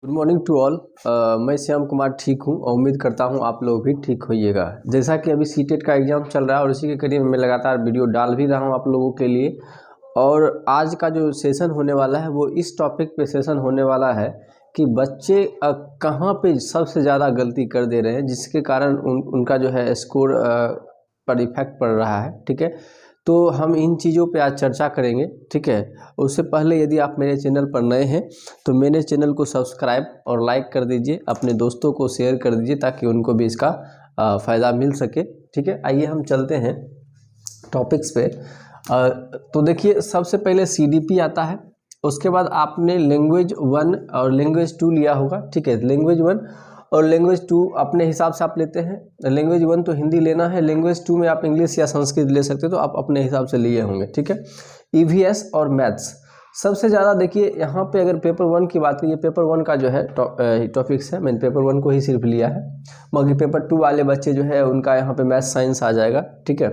Good morning to all. मैं श्याम कुमार ठीक हूँ और उम्मीद करता हूँ आप लोग भी ठीक होइएगा। जैसा कि अभी सीटेट का एग्ज़ाम चल रहा है और उसी के करीब मैं लगातार वीडियो डाल भी रहा हूँ आप लोगों के लिए। और आज का जो सेशन होने वाला है वो इस टॉपिक पे सेशन होने वाला है कि बच्चे कहाँ पे सबसे ज़्यादा गलती कर दे रहे हैं, जिसके कारण उनका जो है स्कोर पर इफेक्ट पड़ रहा है। ठीक है, तो हम इन चीज़ों पे आज चर्चा करेंगे। ठीक है, उससे पहले यदि आप मेरे चैनल पर नए हैं तो मेरे चैनल को सब्सक्राइब और लाइक कर दीजिए, अपने दोस्तों को शेयर कर दीजिए ताकि उनको भी इसका फ़ायदा मिल सके। ठीक है, आइए हम चलते हैं टॉपिक्स पे। तो देखिए, सबसे पहले सीडीपी आता है, उसके बाद आपने लैंग्वेज 1 और लैंग्वेज 2 लिया होगा। ठीक है, लैंग्वेज 1 और लैंग्वेज 2 अपने हिसाब से आप लेते हैं। लैंग्वेज 1 तो हिंदी लेना है, लैंग्वेज 2 में आप इंग्लिश या संस्कृत ले सकते हो, तो आप अपने हिसाब से लिए होंगे। ठीक है, ईवीएस और मैथ्स सबसे ज़्यादा देखिए यहाँ पे अगर पेपर 1 की बात करिए, पेपर 1 का जो है टॉपिक्स है, मैंने पेपर 1 को ही सिर्फ लिया है, बाकी पेपर 2 वाले बच्चे जो है उनका यहाँ पे मैथ्स साइंस आ जाएगा। ठीक है,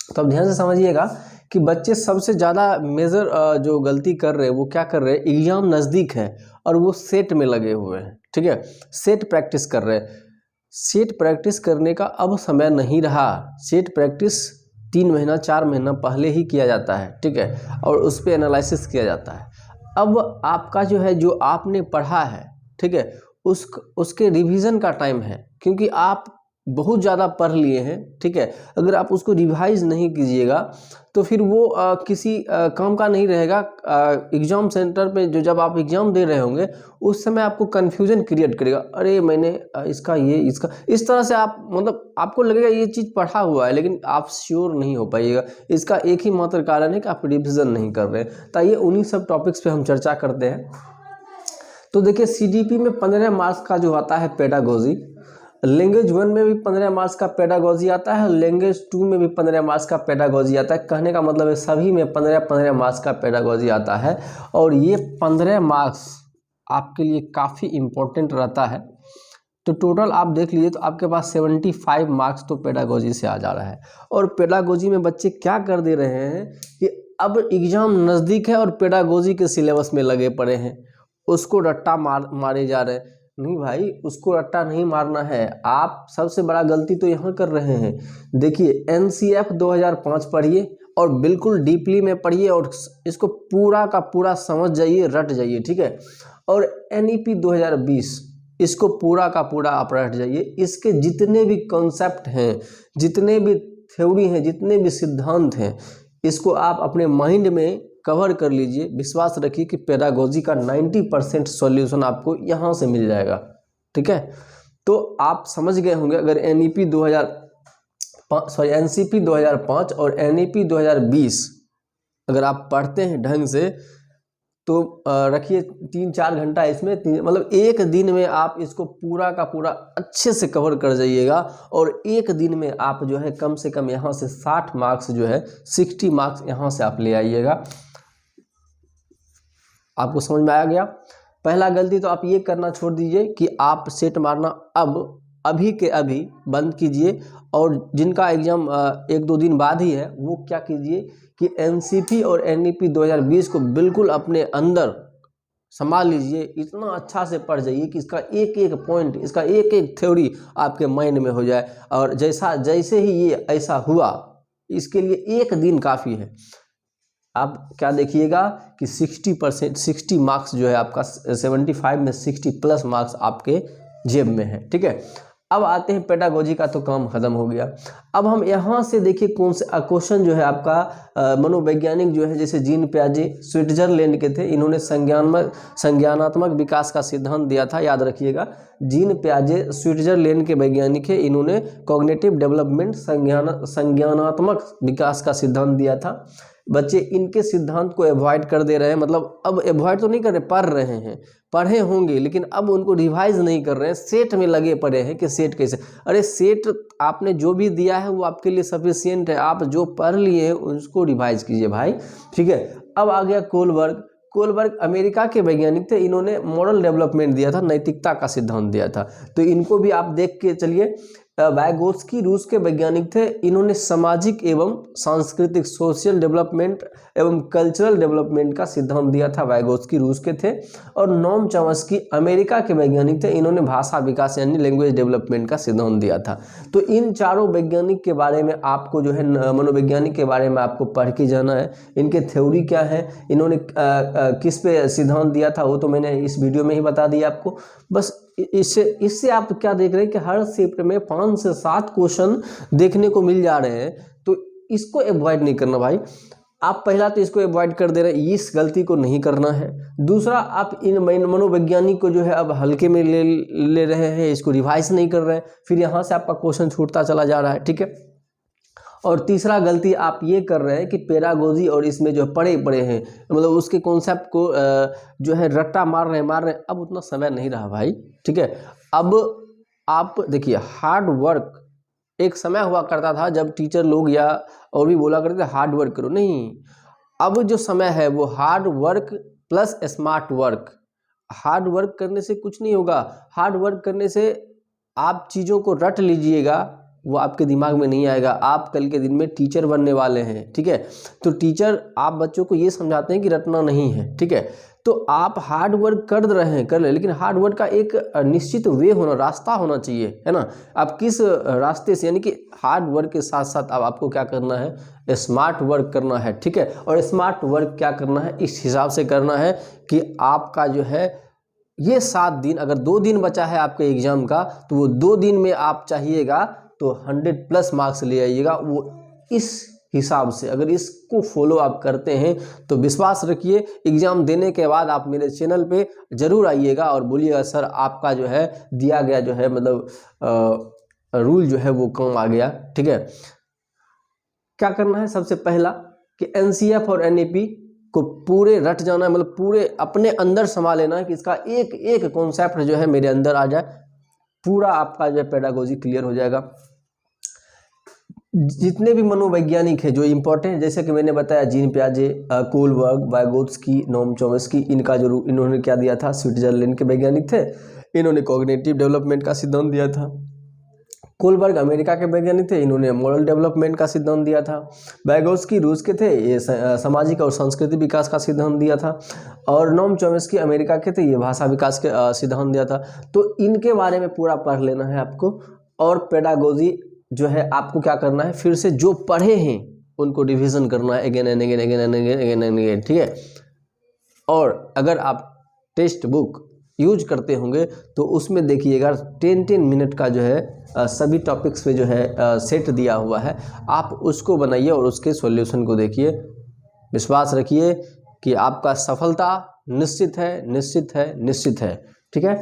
तो अब ध्यान से समझिएगा कि बच्चे सबसे ज़्यादा मेजर जो गलती कर रहे हैं वो क्या कर रहे हैं, एग्जाम नज़दीक है और वो सेट में लगे हुए हैं। ठीक है, सेट प्रैक्टिस कर रहे हैं। सेट प्रैक्टिस करने का अब समय नहीं रहा। सेट प्रैक्टिस 3 महीना 4 महीना पहले ही किया जाता है। ठीक है, और उस पर एनालिसिस किया जाता है। अब आपका जो है, जो आपने पढ़ा है, ठीक है, उसके रिवीजन का टाइम है, क्योंकि आप बहुत ज़्यादा पढ़ लिए हैं। ठीक है, अगर आप उसको रिवाइज नहीं कीजिएगा तो फिर वो किसी काम का नहीं रहेगा। एग्ज़ाम सेंटर पे जब आप एग्ज़ाम दे रहे होंगे उस समय आपको कन्फ्यूजन क्रिएट करेगा, अरे मैंने इसका इस तरह से आप मतलब आपको लगेगा ये चीज़ पढ़ा हुआ है, लेकिन आप श्योर नहीं हो पाइएगा। इसका एक ही मात्र कारण है कि आप रिविज़न नहीं कर रहे हैं। तो ये उन्हीं सब टॉपिक्स पे हम चर्चा करते हैं। तो देखिए, सीडीपी में 15 मार्क्स का जो आता है पेडागोजी, लैंग्वेज 1 में भी 15 मार्क्स का पेडागोजी आता है, लैंग्वेज 2 में भी 15 मार्क्स का पेडागोजी आता है। कहने का मतलब है सभी में 15 मार्क्स का पेडागोजी आता है। और ये 15 मार्क्स आपके लिए काफ़ी इम्पोर्टेंट रहता है। तो टोटल आप देख लीजिए तो आपके पास 75 मार्क्स तो पेडागोजी से आ जा रहा है। और पेडागोजी में बच्चे क्या कर दे रहे हैं कि अब एग्ज़ाम नज़दीक है और पेडागोजी के सिलेबस में लगे पड़े हैं, उसको रट्टा मारे जा रहे हैं। नहीं भाई, उसको रट्टा नहीं मारना है। आप सबसे बड़ा गलती तो यहाँ कर रहे हैं। देखिए, एनसीएफ 2005 पढ़िए और बिल्कुल डीपली में पढ़िए और इसको पूरा का पूरा समझ जाइए, रट जाइए। ठीक है, और एनईपी 2020 इसको पूरा का पूरा आप रट जाइए। इसके जितने भी कॉन्सेप्ट हैं, जितने भी थ्योरी हैं, जितने भी सिद्धांत हैं, इसको आप अपने माइंड में कवर कर लीजिए। विश्वास रखिए कि पेडागोजी का 90% सॉल्यूशन आपको यहाँ से मिल जाएगा। ठीक है, तो आप समझ गए होंगे। अगर एनसीपी 2005 और एनईपी 2020 अगर आप पढ़ते हैं ढंग से तो रखिए 3-4 घंटा इसमें, मतलब एक दिन में आप इसको पूरा का पूरा अच्छे से कवर कर जाइएगा। और एक दिन में आप जो है कम से कम यहाँ से 60 मार्क्स जो है 60 मार्क्स यहाँ से आप ले आइएगा। आपको समझ में आ गया? पहला गलती तो आप ये करना छोड़ दीजिए कि आप सेट मारना अभी के अभी बंद कीजिए। और जिनका एग्ज़ाम 1-2 दिन बाद ही है वो क्या कीजिए कि एनसीपी और एनईपी 2020 को बिल्कुल अपने अंदर संभाल लीजिए। इतना अच्छा से पढ़ जाइए कि इसका एक एक पॉइंट, इसका एक एक थ्योरी आपके माइंड में हो जाए। और जैसे ही ये ऐसा हुआ, इसके लिए एक दिन काफ़ी है। आप क्या देखिएगा कि 60 मार्क्स जो है आपका 75 में 60+ मार्क्स आपके जेब में है। ठीक है, अब आते हैं पेडागोजी का, तो काम खत्म हो गया। अब हम यहाँ से देखिए कौन से क्वेश्चन जो है आपका मनोवैज्ञानिक जो है, जैसे जीन पियाजे स्विट्जरलैंड के थे, इन्होंने संज्ञानात्मक विकास का सिद्धांत दिया था। याद रखिएगा, जीन पियाजे स्विट्जरलैंड के वैज्ञानिक है, इन्होंने कॉग्निटिव डेवलपमेंट संज्ञानात्मक विकास का सिद्धांत दिया था। बच्चे इनके सिद्धांत को अवॉइड कर दे रहे हैं, मतलब अब अवॉइड तो नहीं कर रहे, पढ़ रहे हैं, पढ़े होंगे, लेकिन अब उनको रिवाइज नहीं कर रहे हैं। सेट में लगे पड़े हैं कि सेट कैसे। अरे सेट आपने जो भी दिया है वो आपके लिए सफिशिएंट है, आप जो पढ़ लिए हैं उसको रिवाइज कीजिए भाई। ठीक है, अब आ गया कोलबर्ग अमेरिका के वैज्ञानिक थे, इन्होंने मॉरल डेवलपमेंट दिया था, नैतिकता का सिद्धांत दिया था। तो इनको भी आप देख के चलिए। वाइगोत्स्की रूस के वैज्ञानिक थे। इन्होंने सामाजिक एवं सांस्कृतिक सोशल डेवलपमेंट एवं कल्चरल डेवलपमेंट का सिद्धांत दिया था। वाइगोत्स्की रूस के थे। और नोम चॉम्स्की अमेरिका के वैज्ञानिक थे। इन्होंने भाषा विकास यानी लैंग्वेज डेवलपमेंट का सिद्धांत दिया था। तो इन चारों वैज्ञानिक के बारे में आपको जो है मनोवैज्ञानिक के बारे में आपको पढ़ के जाना है। इनके थ्योरी क्या है, इन्होंने किस पे सिद्धांत दिया था, वो तो मैंने इस वीडियो में ही बता दिया आपको। बस इससे आप क्या देख रहे हैं कि हर शिफ्ट में 5 से 7 क्वेश्चन देखने को मिल जा रहे हैं। तो इसको अवॉइड नहीं करना भाई। आप पहला तो इसको अवॉइड कर दे रहे हैं, इस गलती को नहीं करना है। दूसरा, आप इन मनोवैज्ञानिक को जो है अब हल्के में ले रहे हैं, इसको रिवाइज नहीं कर रहे हैं, फिर यहाँ से आपका क्वेश्चन छूटता चला जा रहा है, ठीक है। और तीसरा गलती आप ये कर रहे हैं कि पेडागोजी और इसमें जो पढ़े हैं, मतलब उसके कॉन्सेप्ट को जो है रट्टा मार रहे हैं। अब उतना समय नहीं रहा भाई, ठीक है। अब आप देखिए, हार्ड वर्क एक समय हुआ करता था जब टीचर लोग या और भी बोला करते थे हार्ड वर्क करो, नहीं। अब जो समय है वो hard work plus smart work. Hard work करने से कुछ नहीं होगा। हार्ड वर्क करने से आप चीज़ों को रट लीजिएगा, वो आपके दिमाग में नहीं आएगा। आप कल के दिन में टीचर बनने वाले हैं, ठीक है। तो टीचर आप बच्चों को ये समझाते हैं कि रटना नहीं है, ठीक है। तो आप हार्ड वर्क कर रहे हैं, कर ले, लेकिन हार्ड वर्क का एक निश्चित वे होना, रास्ता होना चाहिए, है ना। आप किस रास्ते से, यानी कि हार्ड वर्क के साथ साथ अब आपको क्या करना है, स्मार्ट वर्क करना है, ठीक है। और स्मार्ट वर्क क्या करना है, इस हिसाब से करना है कि आपका जो है ये 7 दिन, अगर 2 दिन बचा है आपके एग्जाम का, तो वो 2 दिन में आप चाहिएगा तो 100+ मार्क्स ले आइएगा। वो इस हिसाब से अगर इसको फॉलो आप करते हैं तो विश्वास रखिए, एग्ज़ाम देने के बाद आप मेरे चैनल पे ज़रूर आइएगा और बोलिएगा सर आपका जो है दिया गया जो है मतलब रूल जो है वो काम आ गया, ठीक है। क्या करना है, सबसे पहला कि NCF और NEP को पूरे रट जाना है, मतलब पूरे अपने अंदर समा लेना है कि इसका एक एक कॉन्सेप्ट जो है मेरे अंदर आ जाए। पूरा आपका जो है पेडागोजी क्लियर हो जाएगा। जितने भी मनोवैज्ञानिक हैं जो इम्पोर्टेंट, जैसे कि मैंने बताया gene पियाजे, Kohlberg, Vygotsky, Noam Chomsky, इनका जो इन्होंने क्या दिया था, स्विट्जरलैंड के वैज्ञानिक थे। इन्होंने कॉग्निटिव डेवलपमेंट का सिद्धांत दिया था। कोलबर्ग अमेरिका के वैज्ञानिक थे, इन्होंने मॉरल डेवलपमेंट का सिद्धांत दिया था। वाइगोत्स्की रूस के थे, ये सामाजिक और सांस्कृतिक विकास का सिद्धांत दिया था। और नोम चॉम्स्की अमेरिका के थे, ये भाषा विकास के सिद्धांत दिया था। तो इनके बारे में पूरा पढ़ लेना है आपको। और पेडागोजी जो है आपको क्या करना है, फिर से जो पढ़े हैं उनको रिवीजन करना है, again and again, again and again, again and again, ठीक है। और अगर आप टेक्स्ट बुक यूज करते होंगे तो उसमें देखिएगा 10-10 मिनट का जो है सभी टॉपिक्स पे जो है सेट दिया हुआ है, आप उसको बनाइए और उसके सॉल्यूशन को देखिए। विश्वास रखिए कि आपका सफलता निश्चित है, निश्चित है, निश्चित है, ठीक है।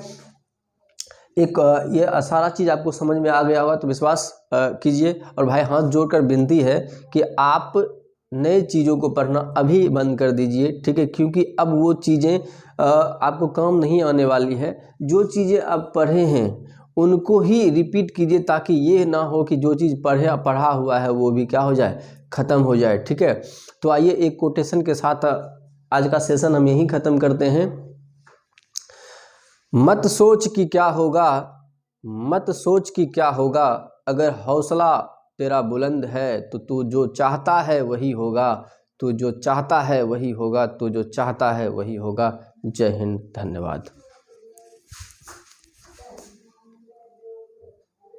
एक ये सारा चीज़ आपको समझ में आ गया होगा तो विश्वास कीजिए। और भाई हाथ जोड़कर विनती है कि आप नए चीज़ों को पढ़ना अभी बंद कर दीजिए, ठीक है। क्योंकि अब वो चीज़ें आपको काम नहीं आने वाली है। जो चीज़ें आप पढ़े हैं उनको ही रिपीट कीजिए, ताकि ये ना हो कि जो चीज़ पढ़ा हुआ है वो भी क्या हो जाए, ख़त्म हो जाए, ठीक है। तो आइए एक कोटेशन के साथ आज का सेशन हम यहीं ख़त्म करते हैं। मत सोच कि क्या होगा, मत सोच कि क्या होगा, अगर हौसला तेरा बुलंद है तो तू जो चाहता है वही होगा, तू जो चाहता है वही होगा, तू जो चाहता है वही होगा। जय हिंद, धन्यवाद।